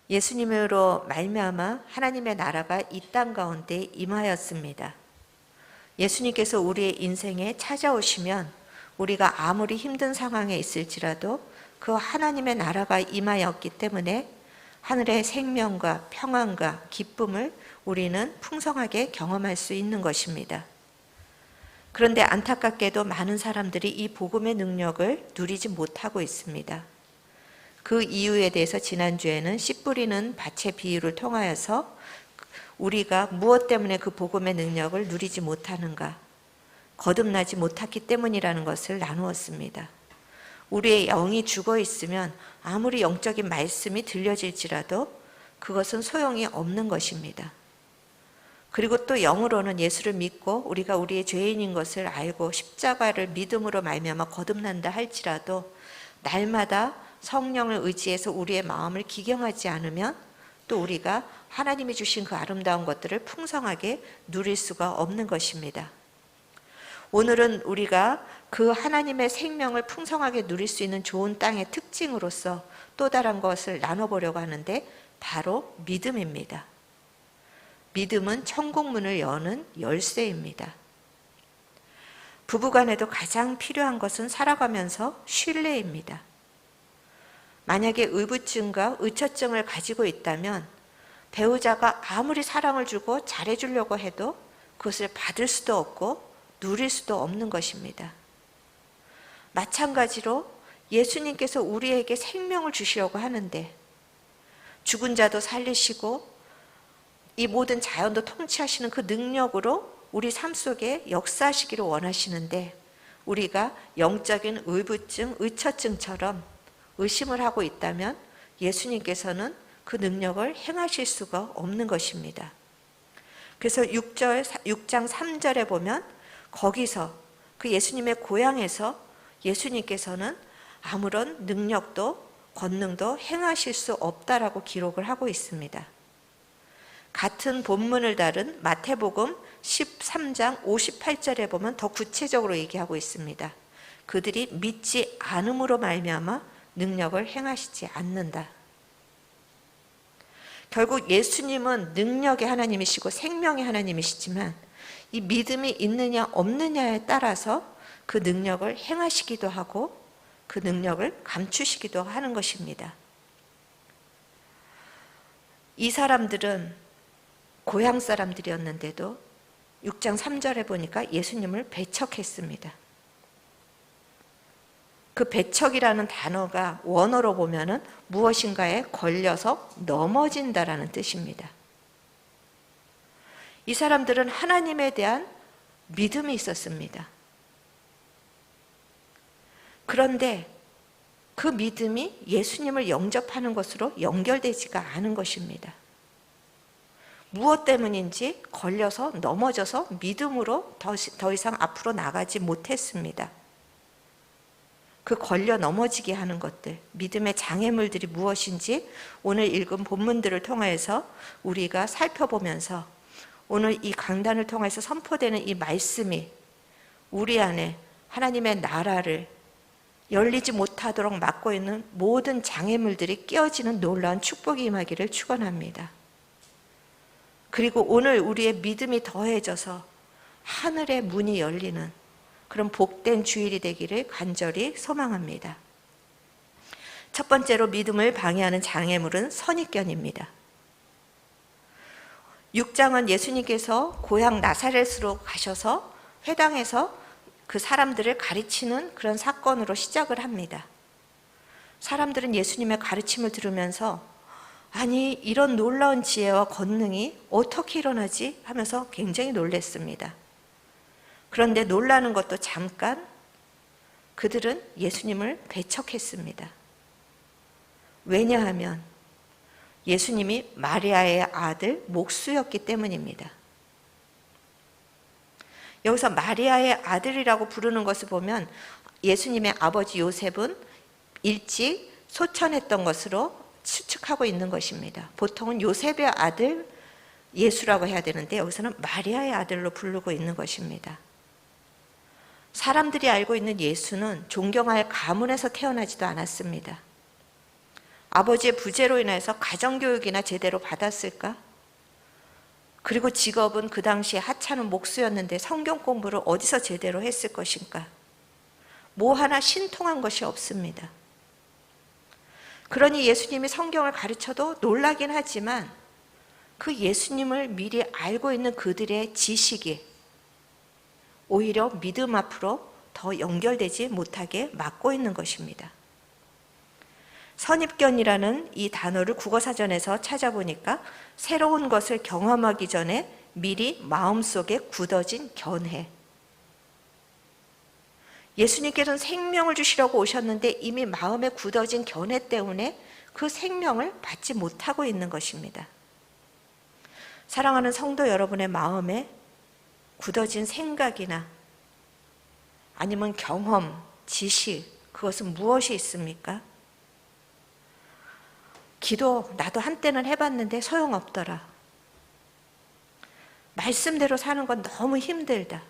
예수님으로 말미암아 하나님의 나라가 이 땅 가운데 임하였습니다. 예수님께서 우리의 인생에 찾아오시면 우리가 아무리 힘든 상황에 있을지라도 그 하나님의 나라가 임하였기 때문에 하늘의 생명과 평안과 기쁨을 우리는 풍성하게 경험할 수 있는 것입니다. 그런데 안타깝게도 많은 사람들이 이 복음의 능력을 누리지 못하고 있습니다. 그 이유에 대해서 지난주에는 씨 뿌리는 밭의 비유를 통하여서 우리가 무엇 때문에 그 복음의 능력을 누리지 못하는가, 거듭나지 못했기 때문이라는 것을 나누었습니다. 우리의 영이 죽어 있으면 아무리 영적인 말씀이 들려질지라도 그것은 소용이 없는 것입니다. 그리고 또 영으로는 예수를 믿고 우리가 우리의 죄인인 것을 알고 십자가를 믿음으로 말미암아 거듭난다 할지라도 날마다 성령을 의지해서 우리의 마음을 기경하지 않으면 또 우리가 하나님이 주신 그 아름다운 것들을 풍성하게 누릴 수가 없는 것입니다. 오늘은 우리가 그 하나님의 생명을 풍성하게 누릴 수 있는 좋은 땅의 특징으로서 또 다른 것을 나눠보려고 하는데 바로 믿음입니다. 믿음은 천국문을 여는 열쇠입니다. 부부간에도 가장 필요한 것은 살아가면서 신뢰입니다. 만약에 의부증과 의처증을 가지고 있다면 배우자가 아무리 사랑을 주고 잘해주려고 해도 그것을 받을 수도 없고 누릴 수도 없는 것입니다. 마찬가지로 예수님께서 우리에게 생명을 주시려고 하는데 죽은 자도 살리시고 이 모든 자연도 통치하시는 그 능력으로 우리 삶 속에 역사하시기를 원하시는데 우리가 영적인 의부증, 의처증처럼 의심을 하고 있다면 예수님께서는 그 능력을 행하실 수가 없는 것입니다. 그래서 6장 3절에 보면 거기서 그 예수님의 고향에서 예수님께서는 아무런 능력도 권능도 행하실 수 없다라고 기록을 하고 있습니다. 같은 본문을 다룬 마태복음 13장 58절에 보면 더 구체적으로 얘기하고 있습니다. 그들이 믿지 않음으로 말미암아 능력을 행하시지 않는다. 결국 예수님은 능력의 하나님이시고 생명의 하나님이시지만 이 믿음이 있느냐 없느냐에 따라서 그 능력을 행하시기도 하고 그 능력을 감추시기도 하는 것입니다. 이 사람들은 고향 사람들이었는데도 6장 3절에 보니까 예수님을 배척했습니다. 그 배척이라는 단어가 원어로 보면은 무엇인가에 걸려서 넘어진다라는 뜻입니다. 이 사람들은 하나님에 대한 믿음이 있었습니다. 그런데 그 믿음이 예수님을 영접하는 것으로 연결되지가 않은 것입니다. 무엇 때문인지 걸려서 넘어져서 믿음으로 더 이상 앞으로 나가지 못했습니다. 그 걸려 넘어지게 하는 것들, 믿음의 장애물들이 무엇인지 오늘 읽은 본문들을 통해서 우리가 살펴보면서 오늘 이 강단을 통해서 선포되는 이 말씀이 우리 안에 하나님의 나라를 열리지 못하도록 막고 있는 모든 장애물들이 깨어지는 놀라운 축복이 임하기를 축원합니다. 그리고 오늘 우리의 믿음이 더해져서 하늘의 문이 열리는 그런 복된 주일이 되기를 간절히 소망합니다. 첫 번째로 믿음을 방해하는 장애물은 선입견입니다. 6장은 예수님께서 고향 나사렛으로 가셔서 회당에서 그 사람들을 가르치는 그런 사건으로 시작을 합니다. 사람들은 예수님의 가르침을 들으면서 아니 이런 놀라운 지혜와 권능이 어떻게 일어나지 하면서 굉장히 놀랐습니다. 그런데 놀라는 것도 잠깐 그들은 예수님을 배척했습니다. 왜냐하면 예수님이 마리아의 아들 목수였기 때문입니다. 여기서 마리아의 아들이라고 부르는 것을 보면 예수님의 아버지 요셉은 일찍 소천했던 것으로 추측하고 있는 것입니다. 보통은 요셉의 아들 예수라고 해야 되는데 여기서는 마리아의 아들로 부르고 있는 것입니다. 사람들이 알고 있는 예수는 존경할 가문에서 태어나지도 않았습니다. 아버지의 부재로 인해서 가정교육이나 제대로 받았을까? 그리고 직업은 그 당시에 하찮은 목수였는데 성경 공부를 어디서 제대로 했을 것인가? 뭐 하나 신통한 것이 없습니다. 그러니 예수님이 성경을 가르쳐도 놀라긴 하지만 그 예수님을 미리 알고 있는 그들의 지식이 오히려 믿음 앞으로 더 연결되지 못하게 막고 있는 것입니다. 선입견이라는 이 단어를 국어사전에서 찾아보니까 새로운 것을 경험하기 전에 미리 마음속에 굳어진 견해. 예수님께서는 생명을 주시려고 오셨는데 이미 마음에 굳어진 견해 때문에 그 생명을 받지 못하고 있는 것입니다. 사랑하는 성도 여러분의 마음에 굳어진 생각이나 아니면 경험, 지식, 그것은 무엇이 있습니까? 기도 나도 한때는 해봤는데 소용없더라. 말씀대로 사는 건 너무 힘들다.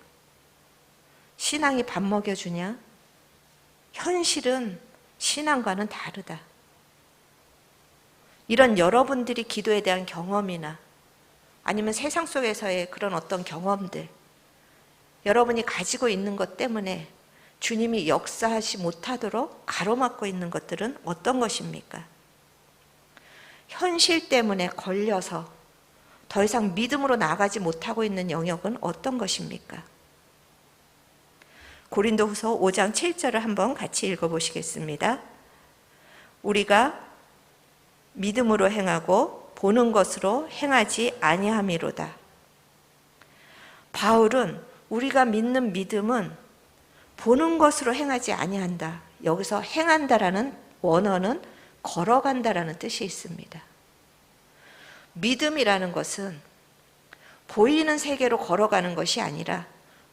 신앙이 밥 먹여주냐? 현실은 신앙과는 다르다. 이런 여러분들이 기도에 대한 경험이나 아니면 세상 속에서의 그런 어떤 경험들, 여러분이 가지고 있는 것 때문에 주님이 역사하지 못하도록 가로막고 있는 것들은 어떤 것입니까? 현실 때문에 걸려서 더 이상 믿음으로 나가지 못하고 있는 영역은 어떤 것입니까? 고린도후서 5장 7절을 한번 같이 읽어보시겠습니다. 우리가 믿음으로 행하고 보는 것으로 행하지 아니함이로다. 바울은 우리가 믿는 믿음은 보는 것으로 행하지 아니한다. 여기서 행한다라는 원어는 걸어간다라는 뜻이 있습니다. 믿음이라는 것은 보이는 세계로 걸어가는 것이 아니라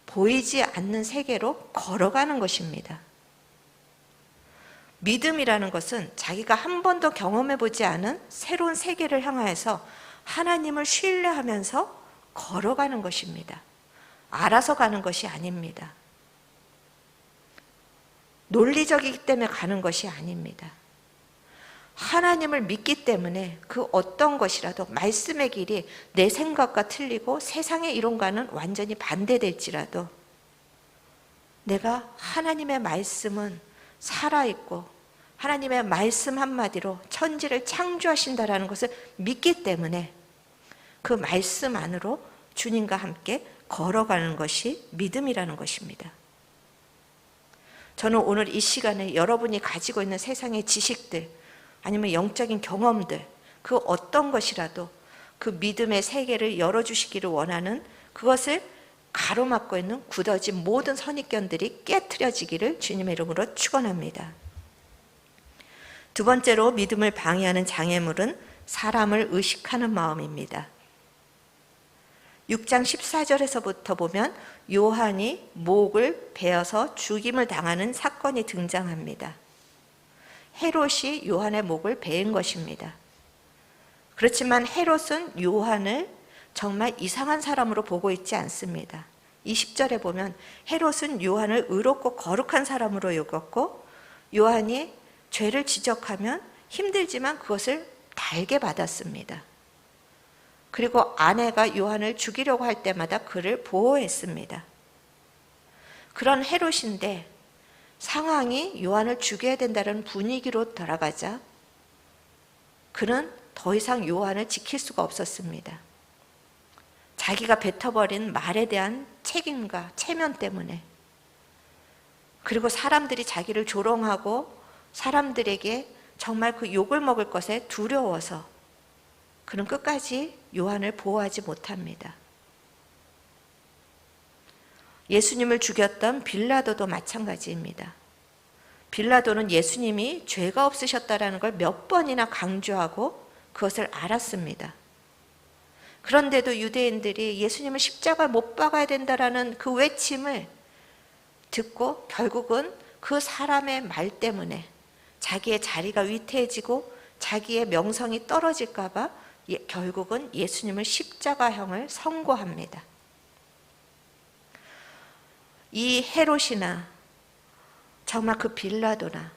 보이지 않는 세계로 걸어가는 것입니다. 믿음이라는 것은 자기가 한 번도 경험해보지 않은 새로운 세계를 향하여서 하나님을 신뢰하면서 걸어가는 것입니다. 알아서 가는 것이 아닙니다. 논리적이기 때문에 가는 것이 아닙니다. 하나님을 믿기 때문에 그 어떤 것이라도 말씀의 길이 내 생각과 틀리고 세상의 이론과는 완전히 반대될지라도 내가 하나님의 말씀은 살아있고 하나님의 말씀 한마디로 천지를 창조하신다라는 것을 믿기 때문에 그 말씀 안으로 주님과 함께 걸어가는 것이 믿음이라는 것입니다. 저는 오늘 이 시간에 여러분이 가지고 있는 세상의 지식들 아니면 영적인 경험들 그 어떤 것이라도 그 믿음의 세계를 열어주시기를 원하는 그것을 가로막고 있는 굳어진 모든 선입견들이 깨트려지기를 주님의 이름으로 축원합니다. 두 번째로 믿음을 방해하는 장애물은 사람을 의식하는 마음입니다. 6장 14절에서부터 보면 요한이 목을 베어서 죽임을 당하는 사건이 등장합니다. 헤롯이 요한의 목을 베인 것입니다. 그렇지만 헤롯은 요한을 정말 이상한 사람으로 보고 있지 않습니다. 20절에 보면 헤롯은 요한을 의롭고 거룩한 사람으로 여겼고 요한이 죄를 지적하면 힘들지만 그것을 달게 받았습니다. 그리고 아내가 요한을 죽이려고 할 때마다 그를 보호했습니다. 그런 헤롯인데 상황이 요한을 죽여야 된다는 분위기로 돌아가자 그는 더 이상 요한을 지킬 수가 없었습니다. 자기가 뱉어버린 말에 대한 책임과 체면 때문에 그리고 사람들이 자기를 조롱하고 사람들에게 정말 그 욕을 먹을 것에 두려워서 그는 끝까지 요한을 보호하지 못합니다. 예수님을 죽였던 빌라도도 마찬가지입니다. 빌라도는 예수님이 죄가 없으셨다는 걸 몇 번이나 강조하고 그것을 알았습니다. 그런데도 유대인들이 예수님을 십자가에 못 박아야 된다라는 그 외침을 듣고 결국은 그 사람의 말 때문에 자기의 자리가 위태해지고 자기의 명성이 떨어질까 봐 결국은 예수님을 십자가형을 선고합니다. 이 헤롯이나 정말 그 빌라도나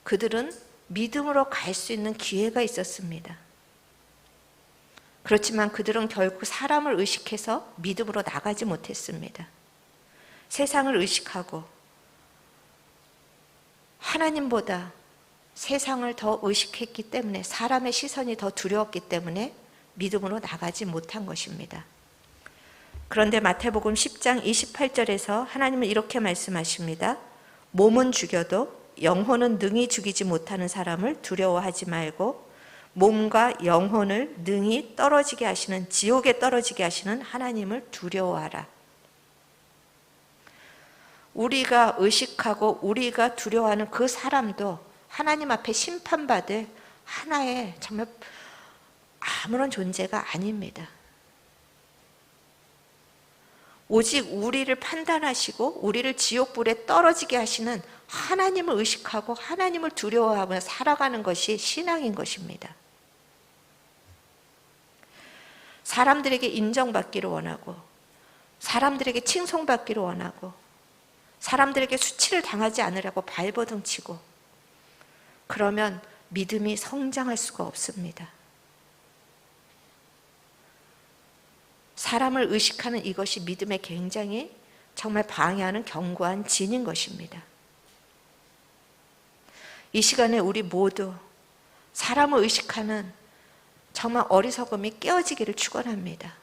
그들은 믿음으로 갈 수 있는 기회가 있었습니다. 그렇지만 그들은 결국 사람을 의식해서 믿음으로 나가지 못했습니다. 세상을 의식하고 하나님보다 세상을 더 의식했기 때문에, 사람의 시선이 더 두려웠기 때문에 믿음으로 나가지 못한 것입니다. 그런데 마태복음 10장 28절에서 하나님은 이렇게 말씀하십니다. 몸은 죽여도 영혼은 능히 죽이지 못하는 사람을 두려워하지 말고 몸과 영혼을 능히 떨어지게 하시는, 지옥에 떨어지게 하시는 하나님을 두려워하라. 우리가 의식하고 우리가 두려워하는 그 사람도 하나님 앞에 심판받을 하나의 정말 아무런 존재가 아닙니다. 오직 우리를 판단하시고 우리를 지옥불에 떨어지게 하시는 하나님을 의식하고 하나님을 두려워하며 살아가는 것이 신앙인 것입니다. 사람들에게 인정받기를 원하고, 사람들에게 칭송받기를 원하고, 사람들에게 수치를 당하지 않으려고 발버둥치고, 그러면 믿음이 성장할 수가 없습니다. 사람을 의식하는 이것이 믿음에 굉장히 정말 방해하는 견고한 진인 것입니다. 이 시간에 우리 모두 사람을 의식하는 정말 어리석음이 깨어지기를 축원합니다.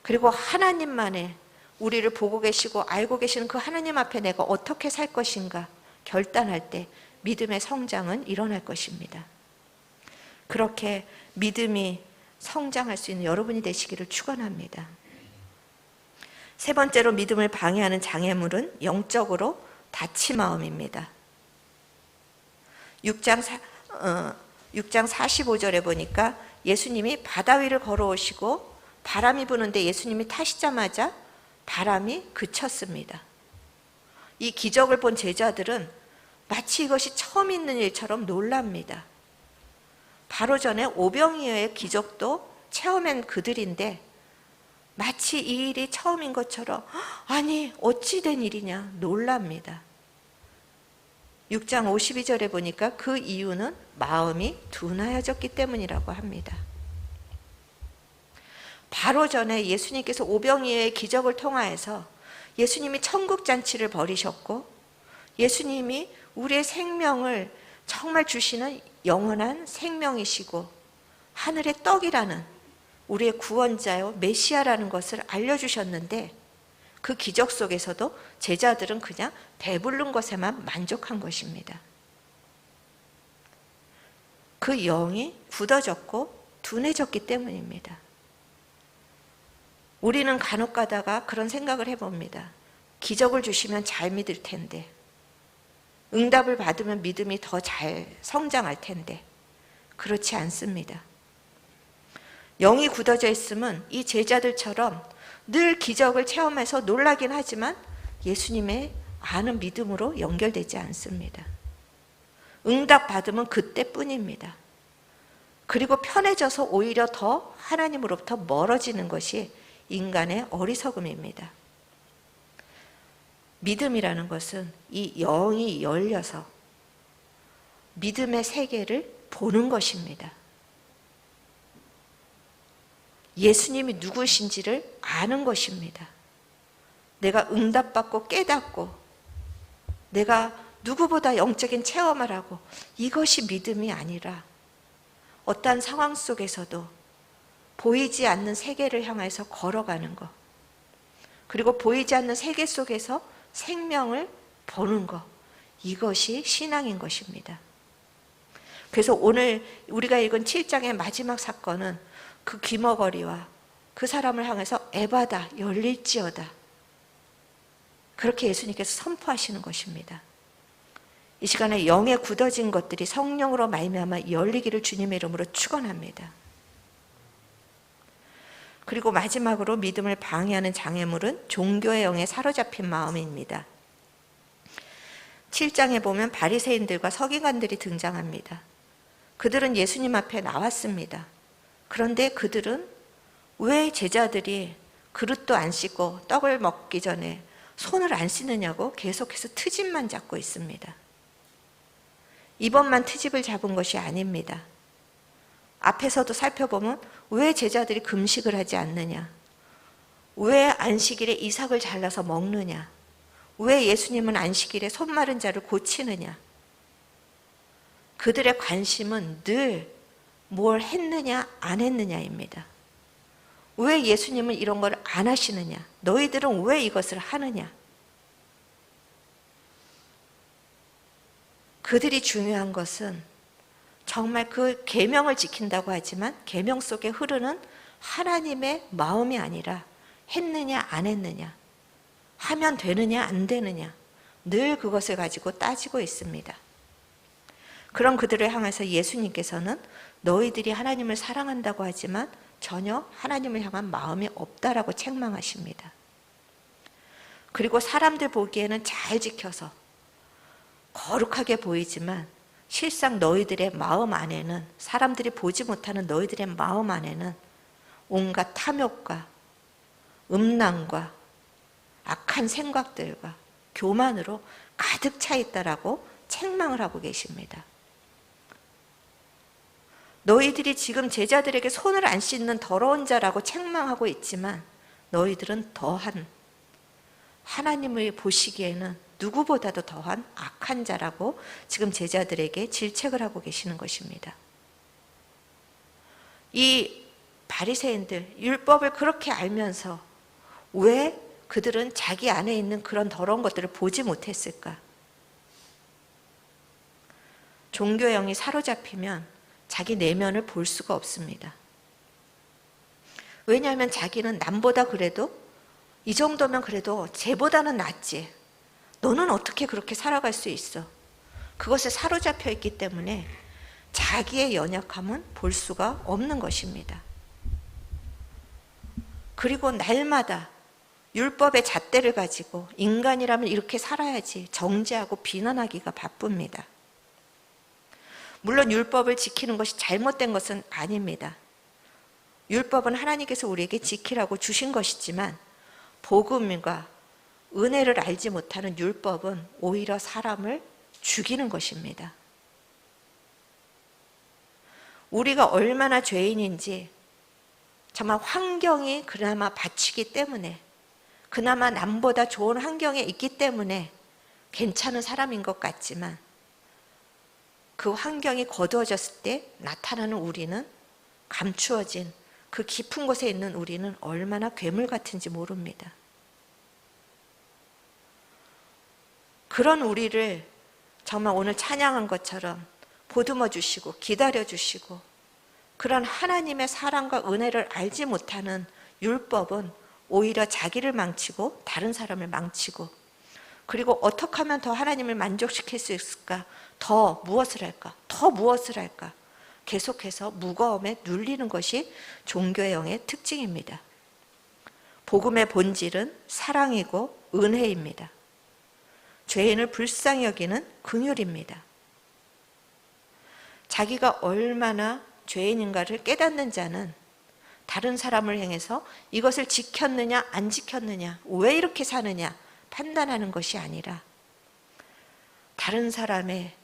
그리고 하나님만의, 우리를 보고 계시고 알고 계시는 그 하나님 앞에 내가 어떻게 살 것인가 결단할 때 믿음의 성장은 일어날 것입니다. 그렇게 믿음이 성장할 수 있는 여러분이 되시기를 축원합니다. 세 번째로 믿음을 방해하는 장애물은 영적으로 닫힌 마음입니다. 6장 45절에 보니까 예수님이 바다 위를 걸어오시고 바람이 부는데 예수님이 타시자마자 바람이 그쳤습니다. 이 기적을 본 제자들은 마치 이것이 처음 있는 일처럼 놀랍니다. 바로 전에 오병이어의 기적도 체험한 그들인데 마치 이 일이 처음인 것처럼, 아니 어찌 된 일이냐 놀랍니다. 6장 52절에 보니까 그 이유는 마음이 둔하여졌기 때문이라고 합니다. 바로 전에 예수님께서 오병이어의 기적을 통하여서 예수님이 천국잔치를 벌이셨고, 예수님이 우리의 생명을 정말 주시는 영원한 생명이시고 하늘의 떡이라는 우리의 구원자요 메시아라는 것을 알려주셨는데, 그 기적 속에서도 제자들은 그냥 배부른 것에만 만족한 것입니다. 그 영이 굳어졌고 둔해졌기 때문입니다. 우리는 간혹 가다가 그런 생각을 해봅니다. 기적을 주시면 잘 믿을 텐데, 응답을 받으면 믿음이 더 잘 성장할 텐데, 그렇지 않습니다. 영이 굳어져 있으면 이 제자들처럼 늘 기적을 체험해서 놀라긴 하지만 예수님의 아는 믿음으로 연결되지 않습니다. 응답 받으면 그때뿐입니다. 그리고 편해져서 오히려 더 하나님으로부터 멀어지는 것이 인간의 어리석음입니다. 믿음이라는 것은 이 영이 열려서 믿음의 세계를 보는 것입니다. 예수님이 누구신지를 아는 것입니다. 내가 응답받고 깨닫고 내가 누구보다 영적인 체험을 하고, 이것이 믿음이 아니라 어떠한 상황 속에서도 보이지 않는 세계를 향해서 걸어가는 것, 그리고 보이지 않는 세계 속에서 생명을 보는 것, 이것이 신앙인 것입니다. 그래서 오늘 우리가 읽은 7장의 마지막 사건은 그 귀머거리와 그 사람을 향해서 에바다 열릴지어다, 그렇게 예수님께서 선포하시는 것입니다. 이 시간에 영에 굳어진 것들이 성령으로 말미암아 열리기를 주님의 이름으로 축원합니다. 그리고 마지막으로 믿음을 방해하는 장애물은 종교의 영에 사로잡힌 마음입니다. 7장에 보면 바리새인들과 서기관들이 등장합니다. 그들은 예수님 앞에 나왔습니다. 그런데 그들은 왜 제자들이 그릇도 안 씻고 떡을 먹기 전에 손을 안 씻느냐고 계속해서 트집만 잡고 있습니다. 이번만 트집을 잡은 것이 아닙니다. 앞에서도 살펴보면 왜 제자들이 금식을 하지 않느냐? 왜 안식일에 이삭을 잘라서 먹느냐? 왜 예수님은 안식일에 손 마른 자를 고치느냐? 그들의 관심은 늘 뭘 했느냐 안 했느냐입니다. 왜 예수님은 이런 걸 안 하시느냐? 너희들은 왜 이것을 하느냐? 그들이 중요한 것은 정말 그 계명을 지킨다고 하지만 계명 속에 흐르는 하나님의 마음이 아니라 했느냐 안 했느냐, 하면 되느냐 안 되느냐, 늘 그것을 가지고 따지고 있습니다. 그런 그들을 향해서 예수님께서는 너희들이 하나님을 사랑한다고 하지만 전혀 하나님을 향한 마음이 없다라고 책망하십니다. 그리고 사람들 보기에는 잘 지켜서 거룩하게 보이지만 실상 너희들의 마음 안에는, 사람들이 보지 못하는 너희들의 마음 안에는 온갖 탐욕과 음란과 악한 생각들과 교만으로 가득 차 있다라고 책망을 하고 계십니다. 너희들이 지금 제자들에게 손을 안 씻는 더러운 자라고 책망하고 있지만 너희들은 더한, 하나님을 보시기에는 누구보다도 더한 악한 자라고 지금 제자들에게 질책을 하고 계시는 것입니다. 이 바리새인들, 율법을 그렇게 알면서 왜 그들은 자기 안에 있는 그런 더러운 것들을 보지 못했을까? 종교형이 사로잡히면 자기 내면을 볼 수가 없습니다. 왜냐하면 자기는 남보다 그래도 이 정도면 그래도 쟤보다는 낫지. 너는 어떻게 그렇게 살아갈 수 있어? 그것에 사로잡혀 있기 때문에 자기의 연약함은 볼 수가 없는 것입니다. 그리고 날마다 율법의 잣대를 가지고 인간이라면 이렇게 살아야지 정죄하고 비난하기가 바쁩니다. 물론 율법을 지키는 것이 잘못된 것은 아닙니다. 율법은 하나님께서 우리에게 지키라고 주신 것이지만 복음과 은혜를 알지 못하는 율법은 오히려 사람을 죽이는 것입니다. 우리가 얼마나 죄인인지 정말 환경이 그나마 받치기 때문에, 그나마 남보다 좋은 환경에 있기 때문에 괜찮은 사람인 것 같지만 그 환경이 거두어졌을 때 나타나는 우리는, 감추어진 그 깊은 곳에 있는 우리는 얼마나 괴물 같은지 모릅니다. 그런 우리를 정말 오늘 찬양한 것처럼 보듬어 주시고 기다려 주시고, 그런 하나님의 사랑과 은혜를 알지 못하는 율법은 오히려 자기를 망치고 다른 사람을 망치고, 그리고 어떻게 하면 더 하나님을 만족시킬 수 있을까? 더 무엇을 할까? 더 무엇을 할까? 계속해서 무거움에 눌리는 것이 종교의 영의 특징입니다. 복음의 본질은 사랑이고 은혜입니다. 죄인을 불쌍히 여기는 긍휼입니다. 자기가 얼마나 죄인인가를 깨닫는 자는 다른 사람을 향해서 이것을 지켰느냐 안 지켰느냐, 왜 이렇게 사느냐 판단하는 것이 아니라 다른 사람의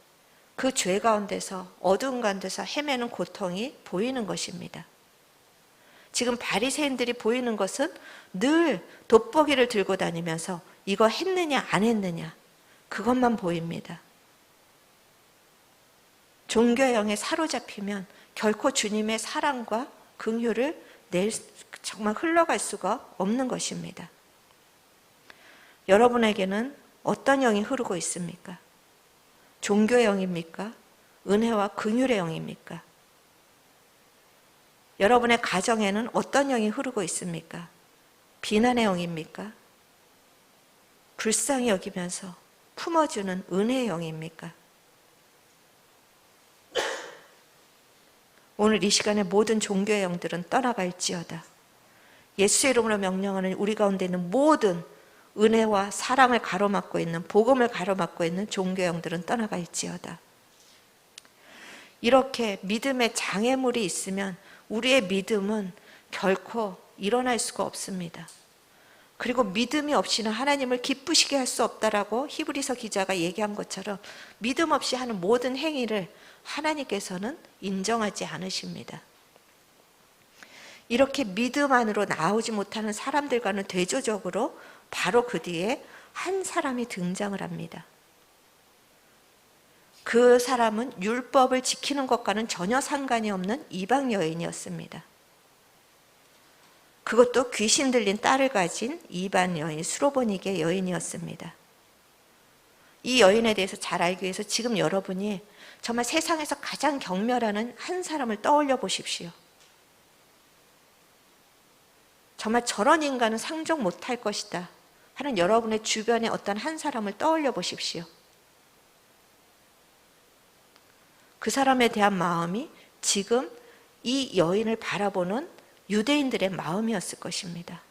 그 죄 가운데서, 어두운 가운데서 헤매는 고통이 보이는 것입니다. 지금 바리새인들이 보이는 것은 늘 돋보기를 들고 다니면서 이거 했느냐 안 했느냐 그것만 보입니다. 종교의 영에 사로잡히면 결코 주님의 사랑과 긍휼을 정말 흘러갈 수가 없는 것입니다. 여러분에게는 어떤 영이 흐르고 있습니까? 종교의 영입니까? 은혜와 긍휼의 영입니까? 여러분의 가정에는 어떤 영이 흐르고 있습니까? 비난의 영입니까? 불쌍히 여기면서 품어주는 은혜의 영입니까? 오늘 이 시간에 모든 종교의 영들은 떠나갈지어다. 예수의 이름으로 명령하는 우리 가운데 있는 모든 은혜와 사랑을 가로막고 있는, 복음을 가로막고 있는 종교의 영들은 떠나갈지어다. 이렇게 믿음의 장애물이 있으면 우리의 믿음은 결코 일어날 수가 없습니다. 그리고 믿음이 없이는 하나님을 기쁘시게 할 수 없다라고 히브리서 기자가 얘기한 것처럼 믿음 없이 하는 모든 행위를 하나님께서는 인정하지 않으십니다. 이렇게 믿음 안으로 나오지 못하는 사람들과는 대조적으로 바로 그 뒤에 한 사람이 등장을 합니다. 그 사람은 율법을 지키는 것과는 전혀 상관이 없는 이방 여인이었습니다. 그것도 귀신 들린 딸을 가진 이방 여인, 수로보니게 여인이었습니다. 이 여인에 대해서 잘 알기 위해서 지금 여러분이 정말 세상에서 가장 경멸하는 한 사람을 떠올려 보십시오. 정말 저런 인간은 상종 못할 것이다 하는 여러분의 주변의 어떤 한 사람을 떠올려 보십시오. 그 사람에 대한 마음이 지금 이 여인을 바라보는 유대인들의 마음이었을 것입니다.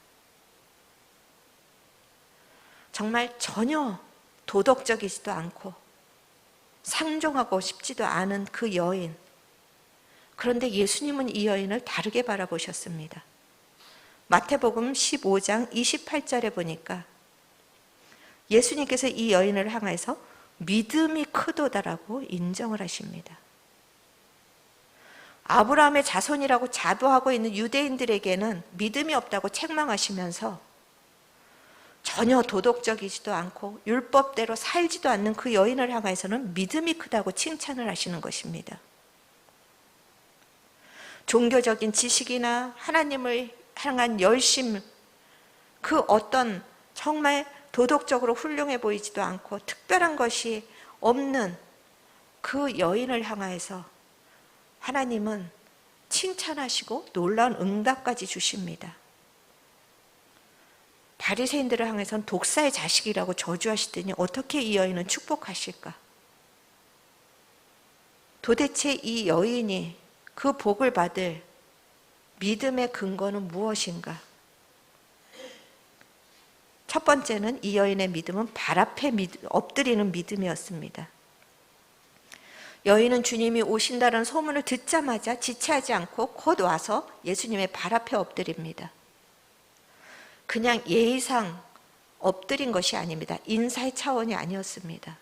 정말 전혀 도덕적이지도 않고 상종하고 싶지도 않은 그 여인. 그런데 예수님은 이 여인을 다르게 바라보셨습니다. 마태복음 15장 28절에 보니까 예수님께서 이 여인을 향해서 믿음이 크도다라고 인정을 하십니다. 아브라함의 자손이라고 자부하고 있는 유대인들에게는 믿음이 없다고 책망하시면서 전혀 도덕적이지도 않고 율법대로 살지도 않는 그 여인을 향해서는 믿음이 크다고 칭찬을 하시는 것입니다. 종교적인 지식이나 하나님을 향한 열심, 그 어떤 정말 도덕적으로 훌륭해 보이지도 않고 특별한 것이 없는 그 여인을 향해서 하나님은 칭찬하시고 놀라운 응답까지 주십니다. 바리새인들을 향해서는 독사의 자식이라고 저주하시더니 어떻게 이 여인은 축복하실까? 도대체 이 여인이 그 복을 받을 믿음의 근거는 무엇인가? 첫 번째는 이 여인의 믿음은 발 앞에 엎드리는 믿음이었습니다. 여인은 주님이 오신다는 소문을 듣자마자 지체하지 않고 곧 와서 예수님의 발 앞에 엎드립니다. 그냥 예의상 엎드린 것이 아닙니다. 인사의 차원이 아니었습니다.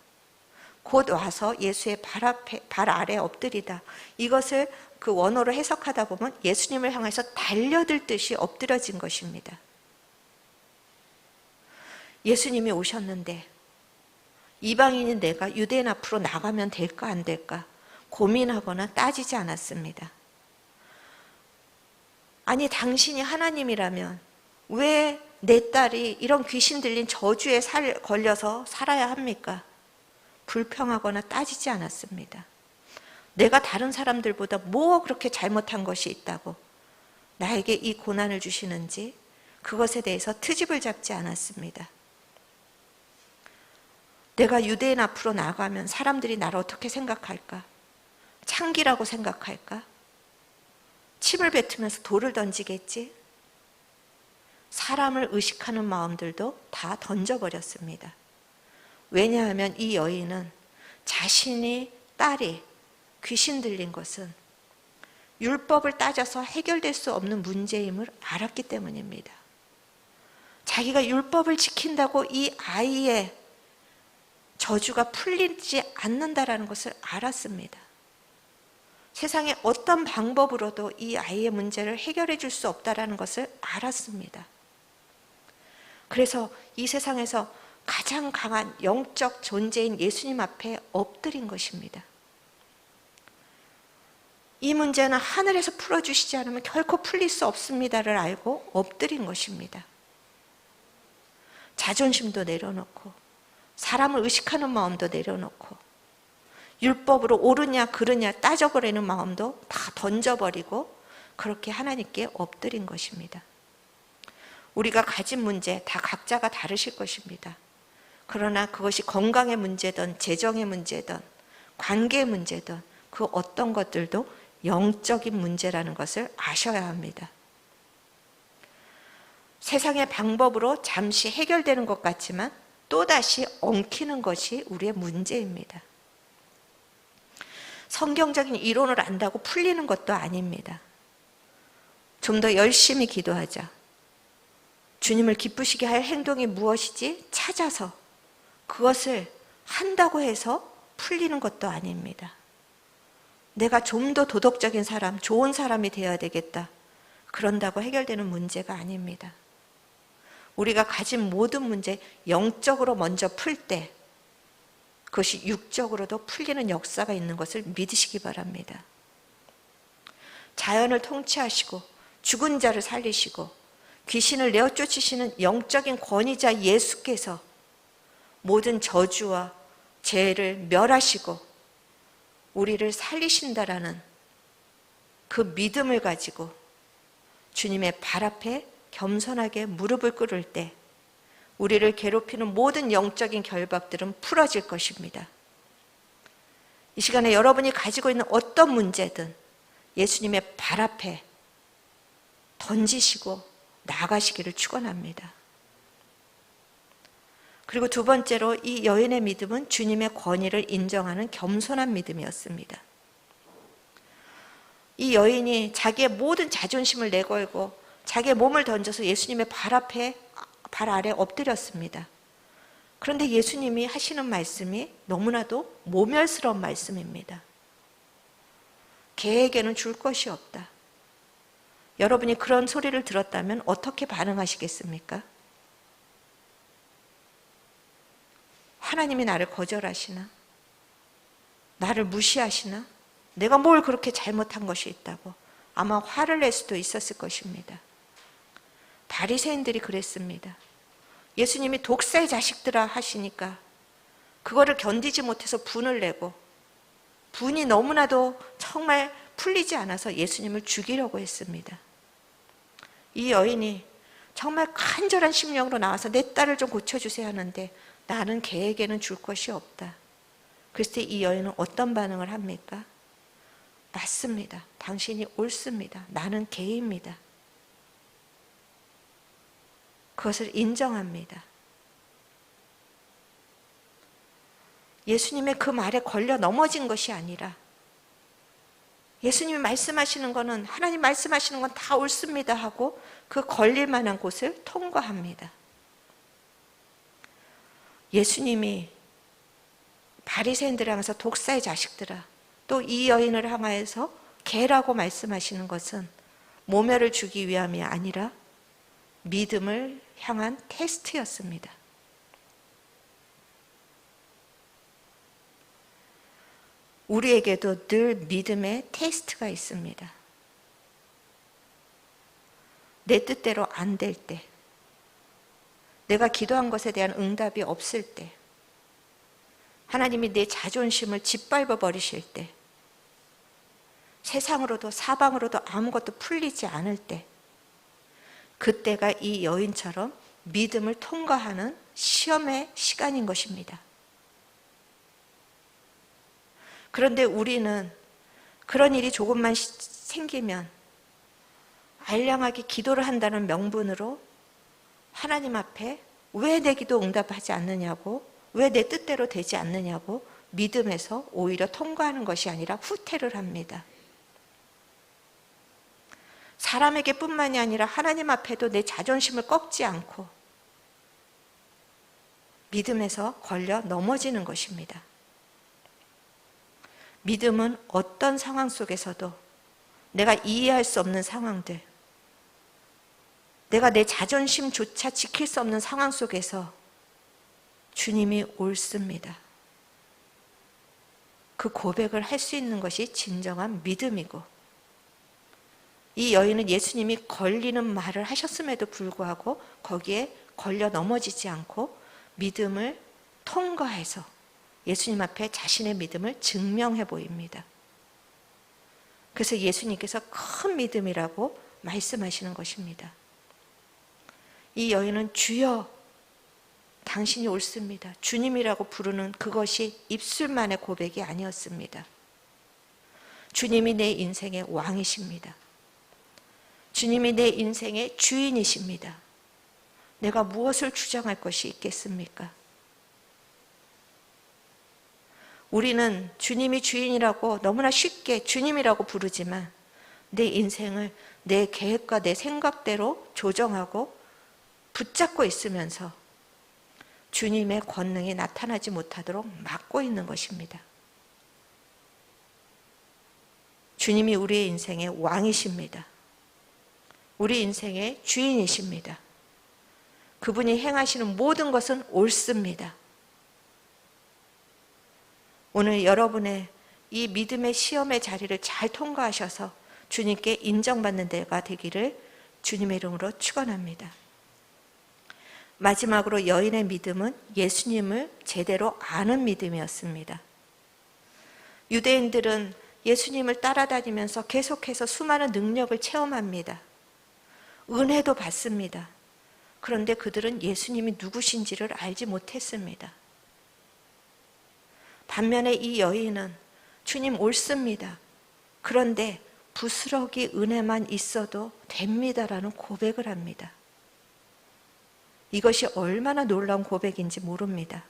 곧 와서 예수의 발 아래 엎드리다. 이것을 그 원어로 해석하다 보면 예수님을 향해서 달려들듯이 엎드려진 것입니다. 예수님이 오셨는데 이방인인 내가 유대인 앞으로 나가면 될까 안 될까 고민하거나 따지지 않았습니다. 아니 당신이 하나님이라면 왜 내 딸이 이런 귀신 들린 저주에 걸려서 살아야 합니까? 불평하거나 따지지 않았습니다. 내가 다른 사람들보다 뭐 그렇게 잘못한 것이 있다고 나에게 이 고난을 주시는지 그것에 대해서 트집을 잡지 않았습니다. 내가 유대인 앞으로 나가면 사람들이 나를 어떻게 생각할까? 창기라고 생각할까? 침을 뱉으면서 돌을 던지겠지? 사람을 의식하는 마음들도 다 던져버렸습니다. 왜냐하면 이 여인은 자신이 딸이 귀신 들린 것은 율법을 따져서 해결될 수 없는 문제임을 알았기 때문입니다. 자기가 율법을 지킨다고 이 아이의 저주가 풀리지 않는다라는 것을 알았습니다. 세상에 어떤 방법으로도 이 아이의 문제를 해결해 줄 수 없다라는 것을 알았습니다. 그래서 이 세상에서 가장 강한 영적 존재인 예수님 앞에 엎드린 것입니다. 이 문제는 하늘에서 풀어주시지 않으면 결코 풀릴 수 없습니다를 알고 엎드린 것입니다. 자존심도 내려놓고 사람을 의식하는 마음도 내려놓고 율법으로 옳으냐 그르냐 따져버리는 마음도 다 던져버리고 그렇게 하나님께 엎드린 것입니다. 우리가 가진 문제 다 각자가 다르실 것입니다. 그러나 그것이 건강의 문제든 재정의 문제든 관계의 문제든 그 어떤 것들도 영적인 문제라는 것을 아셔야 합니다. 세상의 방법으로 잠시 해결되는 것 같지만 또다시 엉키는 것이 우리의 문제입니다. 성경적인 이론을 안다고 풀리는 것도 아닙니다. 좀 더 열심히 기도하자. 주님을 기쁘시게 할 행동이 무엇이지? 찾아서 그것을 한다고 해서 풀리는 것도 아닙니다. 내가 좀 더 도덕적인 사람, 좋은 사람이 되어야 되겠다. 그런다고 해결되는 문제가 아닙니다. 우리가 가진 모든 문제 영적으로 먼저 풀 때 그것이 육적으로도 풀리는 역사가 있는 것을 믿으시기 바랍니다. 자연을 통치하시고 죽은 자를 살리시고 귀신을 내어 쫓으시는 영적인 권위자 예수께서 모든 저주와 죄를 멸하시고 우리를 살리신다라는 그 믿음을 가지고 주님의 발 앞에 겸손하게 무릎을 꿇을 때 우리를 괴롭히는 모든 영적인 결박들은 풀어질 것입니다. 이 시간에 여러분이 가지고 있는 어떤 문제든 예수님의 발 앞에 던지시고 나가시기를 축원합니다. 그리고 두 번째로 이 여인의 믿음은 주님의 권위를 인정하는 겸손한 믿음이었습니다. 이 여인이 자기의 모든 자존심을 내걸고 자기의 몸을 던져서 예수님의 발 아래 엎드렸습니다. 그런데 예수님이 하시는 말씀이 너무나도 모멸스러운 말씀입니다. 개에게는 줄 것이 없다. 여러분이 그런 소리를 들었다면 어떻게 반응하시겠습니까? 하나님이 나를 거절하시나? 나를 무시하시나? 내가 뭘 그렇게 잘못한 것이 있다고 아마 화를 낼 수도 있었을 것입니다. 바리새인들이 그랬습니다. 예수님이 독사의 자식들아 하시니까 그거를 견디지 못해서 분을 내고 분이 너무나도 정말 풀리지 않아서 예수님을 죽이려고 했습니다. 이 여인이 정말 간절한 심령으로 나와서 내 딸을 좀 고쳐주세요 하는데 나는 개에게는 줄 것이 없다. 그랬을 때 이 여인은 어떤 반응을 합니까? 맞습니다. 당신이 옳습니다. 나는 개입니다. 그것을 인정합니다. 예수님의 그 말에 걸려 넘어진 것이 아니라 예수님이 말씀하시는 것은 하나님 말씀하시는 건 다 옳습니다 하고 그 걸릴 만한 곳을 통과합니다. 예수님이 바리새인들을 향해서 독사의 자식들아 또 이 여인을 향하여서 개라고 말씀하시는 것은 모멸을 주기 위함이 아니라 믿음을 향한 테스트였습니다. 우리에게도 늘 믿음의 테스트가 있습니다. 내 뜻대로 안 될 때, 내가 기도한 것에 대한 응답이 없을 때, 하나님이 내 자존심을 짓밟아 버리실 때, 세상으로도 사방으로도 아무것도 풀리지 않을 때, 그때가 이 여인처럼 믿음을 통과하는 시험의 시간인 것입니다. 그런데 우리는 그런 일이 조금만 생기면 알량하게 기도를 한다는 명분으로 하나님 앞에 왜 내 기도 응답하지 않느냐고, 왜 내 뜻대로 되지 않느냐고 믿음에서 오히려 통과하는 것이 아니라 후퇴를 합니다. 사람에게 뿐만이 아니라 하나님 앞에도 내 자존심을 꺾지 않고 믿음에서 걸려 넘어지는 것입니다. 믿음은 어떤 상황 속에서도 내가 이해할 수 없는 상황들, 내가 내 자존심조차 지킬 수 없는 상황 속에서 주님이 옳습니다. 그 고백을 할 수 있는 것이 진정한 믿음이고, 이 여인은 예수님이 걸리는 말을 하셨음에도 불구하고 거기에 걸려 넘어지지 않고 믿음을 통과해서 예수님 앞에 자신의 믿음을 증명해 보입니다. 그래서 예수님께서 큰 믿음이라고 말씀하시는 것입니다. 이 여인은 주여 당신이 옳습니다. 주님이라고 부르는 그것이 입술만의 고백이 아니었습니다. 주님이 내 인생의 왕이십니다. 주님이 내 인생의 주인이십니다. 내가 무엇을 주장할 것이 있겠습니까? 우리는 주님이 주인이라고 너무나 쉽게 주님이라고 부르지만 내 인생을 내 계획과 내 생각대로 조정하고 붙잡고 있으면서 주님의 권능이 나타나지 못하도록 막고 있는 것입니다. 주님이 우리의 인생의 왕이십니다. 우리 인생의 주인이십니다. 그분이 행하시는 모든 것은 옳습니다. 오늘 여러분의 이 믿음의 시험의 자리를 잘 통과하셔서 주님께 인정받는 데가 되기를 주님의 이름으로 축원합니다. 마지막으로 여인의 믿음은 예수님을 제대로 아는 믿음이었습니다. 유대인들은 예수님을 따라다니면서 계속해서 수많은 능력을 체험합니다. 은혜도 받습니다. 그런데 그들은 예수님이 누구신지를 알지 못했습니다. 반면에 이 여인은 주님 옳습니다. 그런데 부스러기 은혜만 있어도 됩니다라는 고백을 합니다. 이것이 얼마나 놀라운 고백인지 모릅니다.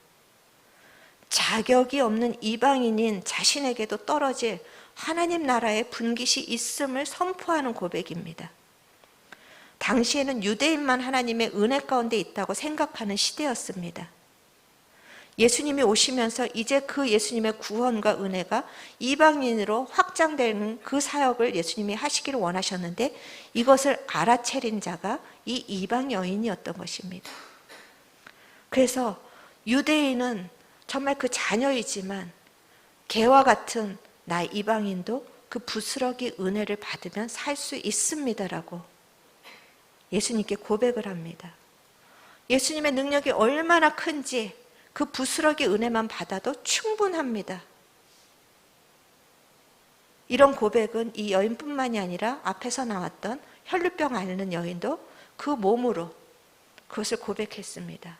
자격이 없는 이방인인 자신에게도 떨어질 하나님 나라의 분깃이 있음을 선포하는 고백입니다. 당시에는 유대인만 하나님의 은혜 가운데 있다고 생각하는 시대였습니다. 예수님이 오시면서 이제 그 예수님의 구원과 은혜가 이방인으로 확장되는 그 사역을 예수님이 하시기를 원하셨는데 이것을 알아차린 자가 이 이방 여인이었던 것입니다. 그래서 유대인은 정말 그 자녀이지만 개와 같은 나 이방인도 그 부스러기 은혜를 받으면 살 수 있습니다라고 예수님께 고백을 합니다. 예수님의 능력이 얼마나 큰지 그 부스러기 은혜만 받아도 충분합니다. 이런 고백은 이 여인뿐만이 아니라 앞에서 나왔던 혈루병 앓는 여인도 그 몸으로 그것을 고백했습니다.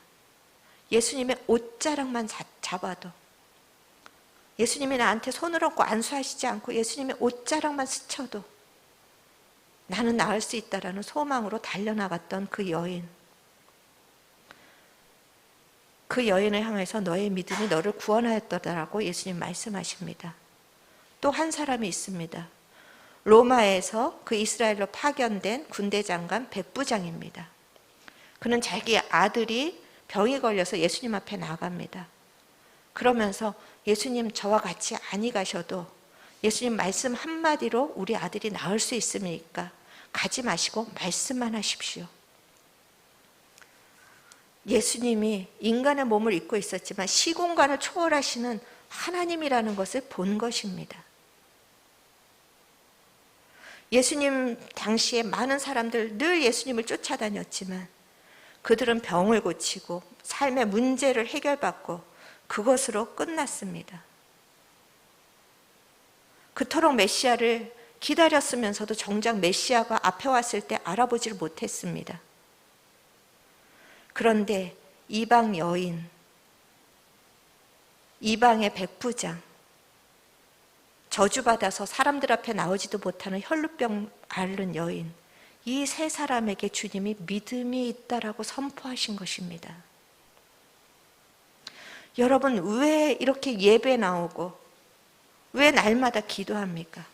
예수님의 옷자락만 잡아도, 예수님이 나한테 손을 얹고 안수하시지 않고 예수님의 옷자락만 스쳐도 나는 나을 수 있다라는 소망으로 달려나갔던 그 여인, 그 여인을 향해서 너의 믿음이 너를 구원하였더라고 예수님 말씀하십니다. 또 한 사람이 있습니다. 로마에서 그 이스라엘로 파견된 군대 장관 백부장입니다. 그는 자기 아들이 병이 걸려서 예수님 앞에 나갑니다. 그러면서 예수님 저와 같이 안이 가셔도 예수님 말씀 한마디로 우리 아들이 나을 수 있습니까? 가지 마시고 말씀만 하십시오. 예수님이 인간의 몸을 입고 있었지만 시공간을 초월하시는 하나님이라는 것을 본 것입니다. 예수님 당시에 많은 사람들 늘 예수님을 쫓아다녔지만 그들은 병을 고치고 삶의 문제를 해결받고 그것으로 끝났습니다. 그토록 메시아를 기다렸으면서도 정작 메시아가 앞에 왔을 때 알아보지를 못했습니다. 그런데 이방 여인, 이방의 백부장, 저주받아서 사람들 앞에 나오지도 못하는 혈루병 앓는 여인, 이 세 사람에게 주님이 믿음이 있다라고 선포하신 것입니다. 여러분, 왜 이렇게 예배 나오고 왜 날마다 기도합니까?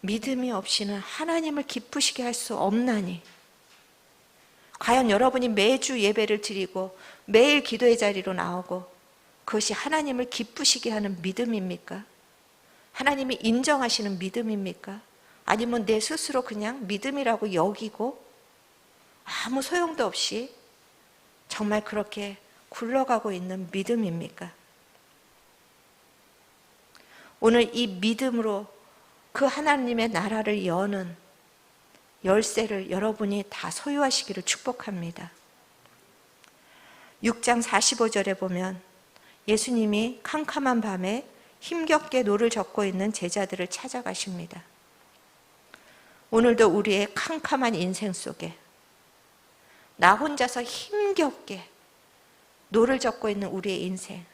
믿음이 없이는 하나님을 기쁘시게 할 수 없나니, 과연 여러분이 매주 예배를 드리고 매일 기도의 자리로 나오고 그것이 하나님을 기쁘시게 하는 믿음입니까? 하나님이 인정하시는 믿음입니까? 아니면 내 스스로 그냥 믿음이라고 여기고 아무 소용도 없이 정말 그렇게 굴러가고 있는 믿음입니까? 오늘 이 믿음으로 그 하나님의 나라를 여는 열쇠를 여러분이 다 소유하시기를 축복합니다. 6장 45절에 보면 예수님이 캄캄한 밤에 힘겹게 노를 젓고 있는 제자들을 찾아가십니다. 오늘도 우리의 캄캄한 인생 속에 나 혼자서 힘겹게 노를 젓고 있는 우리의 인생,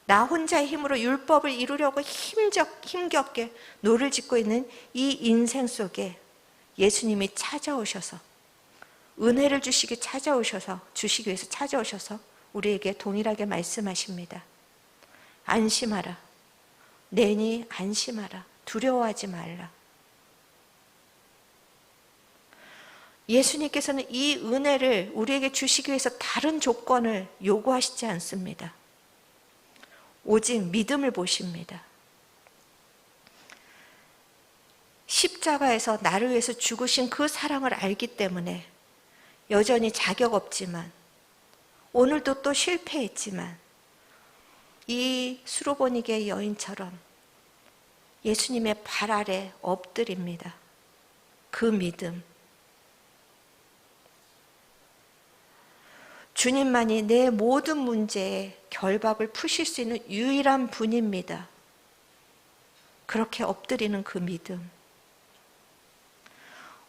나 혼자의 힘으로 율법을 이루려고 힘겹게 노를 짓고 있는 이 인생 속에 예수님이 찾아오셔서 은혜를 주시기 위해서 찾아오셔서 우리에게 동일하게 말씀하십니다. 안심하라. 내니 안심하라. 두려워하지 말라. 예수님께서는 이 은혜를 우리에게 주시기 위해서 다른 조건을 요구하시지 않습니다. 오직 믿음을 보십니다. 십자가에서 나를 위해서 죽으신 그 사랑을 알기 때문에 여전히 자격 없지만, 오늘도 또 실패했지만, 이 수로보니게 여인처럼 예수님의 발 아래 엎드립니다. 그 믿음. 주님만이 내 모든 문제에 결박을 푸실 수 있는 유일한 분입니다. 그렇게 엎드리는 그 믿음.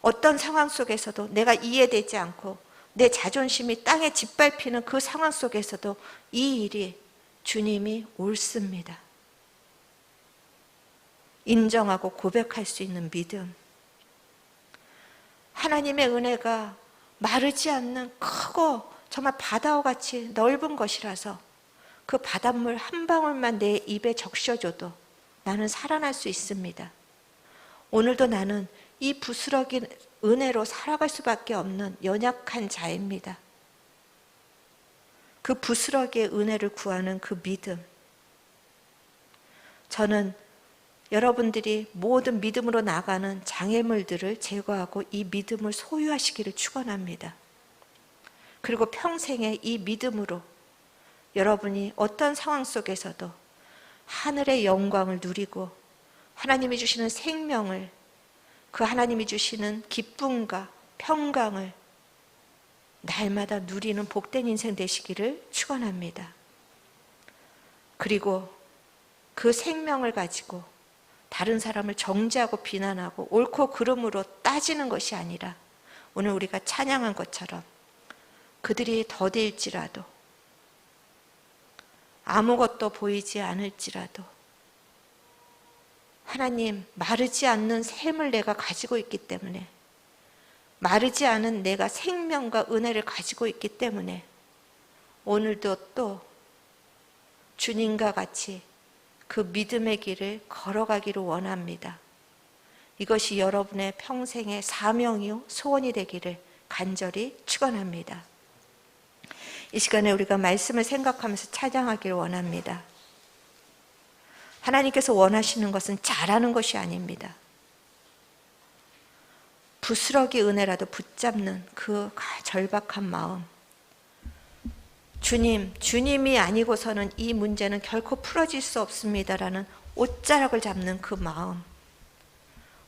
어떤 상황 속에서도 내가 이해되지 않고 내 자존심이 땅에 짓밟히는 그 상황 속에서도 이 일이 주님이 옳습니다. 인정하고 고백할 수 있는 믿음. 하나님의 은혜가 마르지 않는 크고 정말 바다와 같이 넓은 것이라서 그 바닷물 한 방울만 내 입에 적셔줘도 나는 살아날 수 있습니다. 오늘도 나는 이 부스러긴 은혜로 살아갈 수밖에 없는 연약한 자입니다. 그 부스러기의 은혜를 구하는 그 믿음. 저는 여러분들이 모든 믿음으로 나가는 장애물들을 제거하고 이 믿음을 소유하시기를 축원합니다. 그리고 평생에 이 믿음으로 여러분이 어떤 상황 속에서도 하늘의 영광을 누리고 하나님이 주시는 생명을, 그 하나님이 주시는 기쁨과 평강을 날마다 누리는 복된 인생 되시기를 축원합니다. 그리고 그 생명을 가지고 다른 사람을 정죄하고 비난하고 옳고 그름으로 따지는 것이 아니라 오늘 우리가 찬양한 것처럼 그들이 더딜지라도 아무것도 보이지 않을지라도 하나님, 마르지 않는 샘을 내가 가지고 있기 때문에, 마르지 않은 내가 생명과 은혜를 가지고 있기 때문에 오늘도 또 주님과 같이 그 믿음의 길을 걸어가기를 원합니다. 이것이 여러분의 평생의 사명이요 소원이 되기를 간절히 축원합니다. 이 시간에 우리가 말씀을 생각하면서 찬양하기를 원합니다. 하나님께서 원하시는 것은 잘하는 것이 아닙니다. 부스러기 은혜라도 붙잡는 그 절박한 마음. 주님이 아니고서는 이 문제는 결코 풀어질 수 없습니다라는 옷자락을 잡는 그 마음.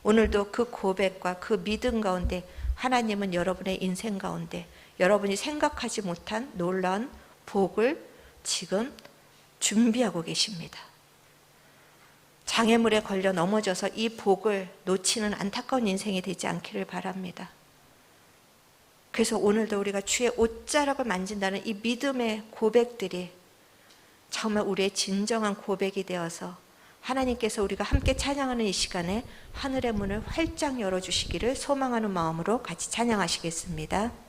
오늘도 그 고백과 그 믿음 가운데 하나님은 여러분의 인생 가운데 여러분이 생각하지 못한 놀라운 복을 지금 준비하고 계십니다. 장애물에 걸려 넘어져서 이 복을 놓치는 안타까운 인생이 되지 않기를 바랍니다. 그래서 오늘도 우리가 주의 옷자락을 만진다는 이 믿음의 고백들이 정말 우리의 진정한 고백이 되어서 하나님께서 우리가 함께 찬양하는 이 시간에 하늘의 문을 활짝 열어주시기를 소망하는 마음으로 같이 찬양하시겠습니다.